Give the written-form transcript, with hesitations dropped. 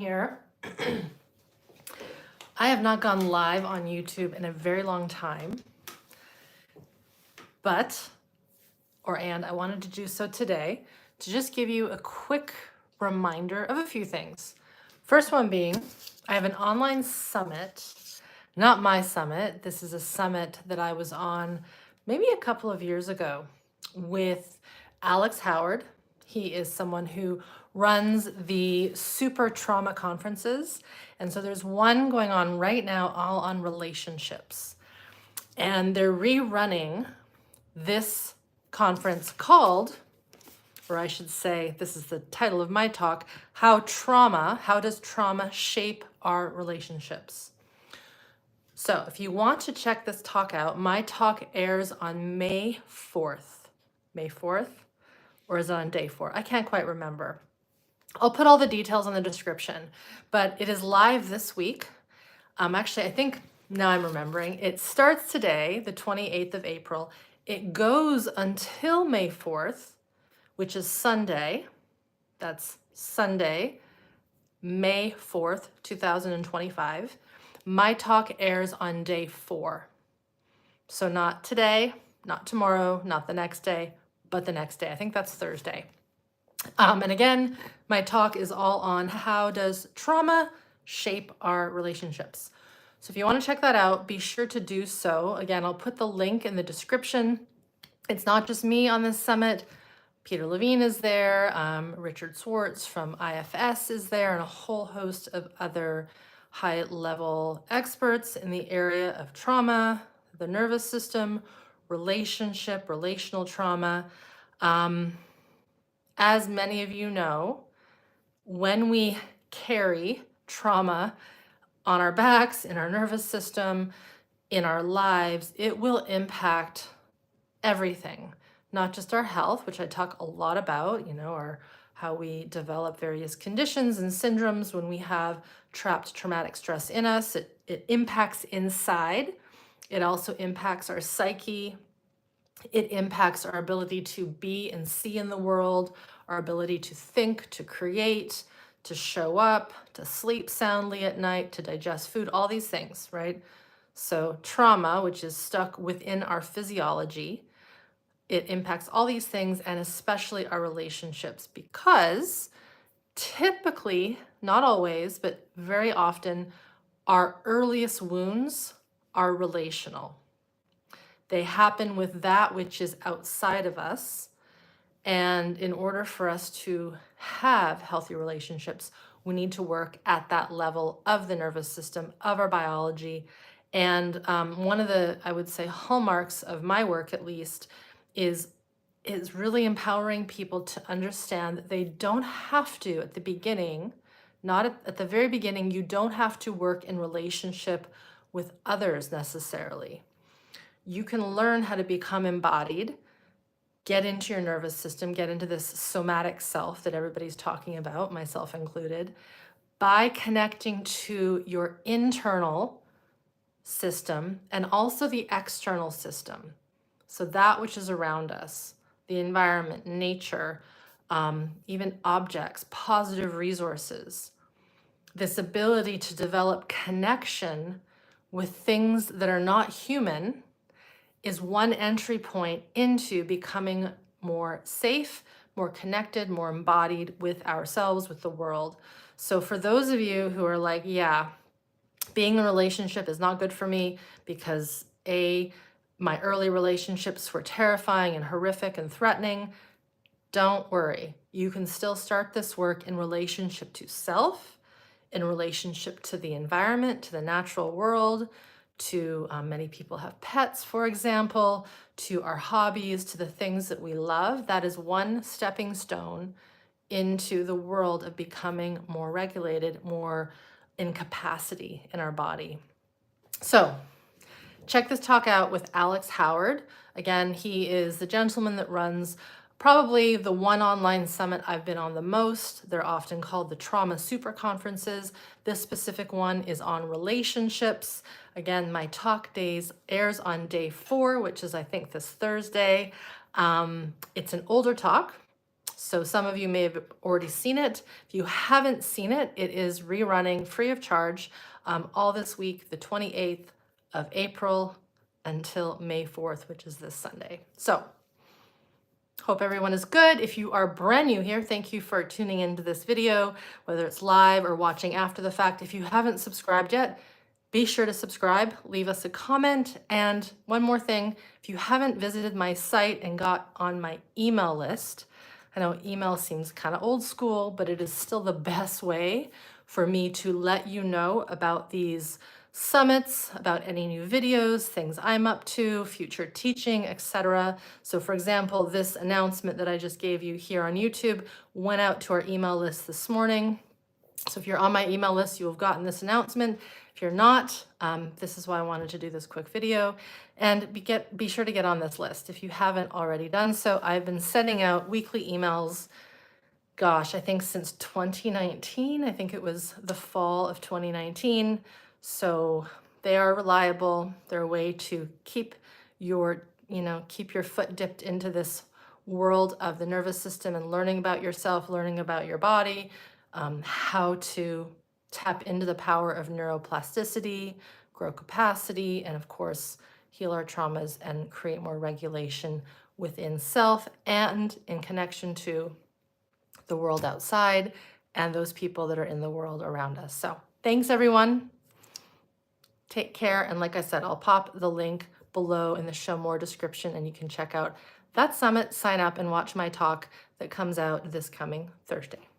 Here. I have not gone live on YouTube in a very long time, and I wanted to do so today to just give you a quick reminder of a few things. First one being, I have an online summit, not my summit. This is a summit that I was on maybe a couple of years ago with Alex Howard. He is someone who runs the super trauma conferences. And so there's one going on right now, all on relationships. And they're rerunning this conference called, or I should say, this is the title of my talk, how does trauma shape our relationships? So if you want to check this talk out, my talk airs on May 4th. May 4th? Or is it on day 4? I can't quite remember. I'll put all the details in the description, but it is live this week. Actually, I think now I'm remembering. It starts today, the 28th of April. It goes until May 4th, which is Sunday. That's Sunday, May 4th, 2025. My talk airs on day 4. So not today, not tomorrow, not the next day, but the next day. I think that's Thursday. And again, my talk is all on how does trauma shape our relationships. So if you want to check that out, be sure to do so. Again, I'll put the link in the description. It's not just me on this summit. Peter Levine is there, Richard Swartz from IFS is there, and a whole host of other high-level experts in the area of trauma, the nervous system, relational trauma. As many of you know, when we carry trauma on our backs, in our nervous system, in our lives, it will impact everything, not just our health, which I talk a lot about, or how we develop various conditions and syndromes when we have trapped traumatic stress in us. It impacts inside. It also impacts our psyche. It impacts our ability to be and see in the world, our ability to think, to create, to show up, to sleep soundly at night, to digest food, all these things, right? So trauma, which is stuck within our physiology, it impacts all these things and especially our relationships because typically, not always, but very often, our earliest wounds are relational. They happen with that which is outside of us. And in order for us to have healthy relationships, we need to work at that level of the nervous system, of our biology. And one of the, I would say, hallmarks of my work, at least, is really empowering people to understand that they don't have to, at the beginning, not at the very beginning, you don't have to work in relationship with others necessarily. You can learn how to become embodied, get into your nervous system, get into this somatic self that everybody's talking about, myself included, by connecting to your internal system and also the external system. So that which is around us, the environment, nature, even objects, positive resources, this ability to develop connection with things that are not human is one entry point into becoming more safe, more connected, more embodied with ourselves, with the world. So for those of you who are like, yeah, being in a relationship is not good for me because my early relationships were terrifying and horrific and threatening, don't worry. You can still start this work in relationship to self, in relationship to the environment, to the natural world, to many people have pets, for example, to our hobbies, to the things that we love. That is one stepping stone into the world of becoming more regulated, more in capacity in our body. So check this talk out with Alex Howard. Again, he is the gentleman that runs probably the one online summit I've been on the most. They're often called the Trauma Super Conferences. This specific one is on relationships. Again, my talk days airs on day 4, which is I think this Thursday. It's an older talk, So some of you may have already seen it. If you haven't seen it, it is rerunning free of charge all this week, the 28th of April until May 4th, which is this Sunday. So hope everyone is good. If you are brand new here, thank you for tuning into this video, whether it's live or watching after the fact. If you haven't subscribed yet, be sure to subscribe, leave us a comment. And one more thing, if you haven't visited my site and got on my email list, I know email seems kind of old school, but it is still the best way for me to let you know about these summits, about any new videos, things I'm up to, future teaching, etc. So for example, this announcement that I just gave you here on YouTube went out to our email list this morning. So if you're on my email list, you have gotten this announcement. If you're not, this is why I wanted to do this quick video. And be sure to get on this list if you haven't already done so. I've been sending out weekly emails, gosh, I think since 2019. I think it was the fall of 2019. So they are reliable. They're a way to keep your foot dipped into this world of the nervous system and learning about yourself, learning about your body, how to tap into the power of neuroplasticity, grow capacity, and of course, heal our traumas and create more regulation within self and in connection to the world outside and those people that are in the world around us. So thanks, everyone. Take care. And like I said, I'll pop the link below in the show more description and you can check out that summit, sign up and watch my talk that comes out this coming Thursday.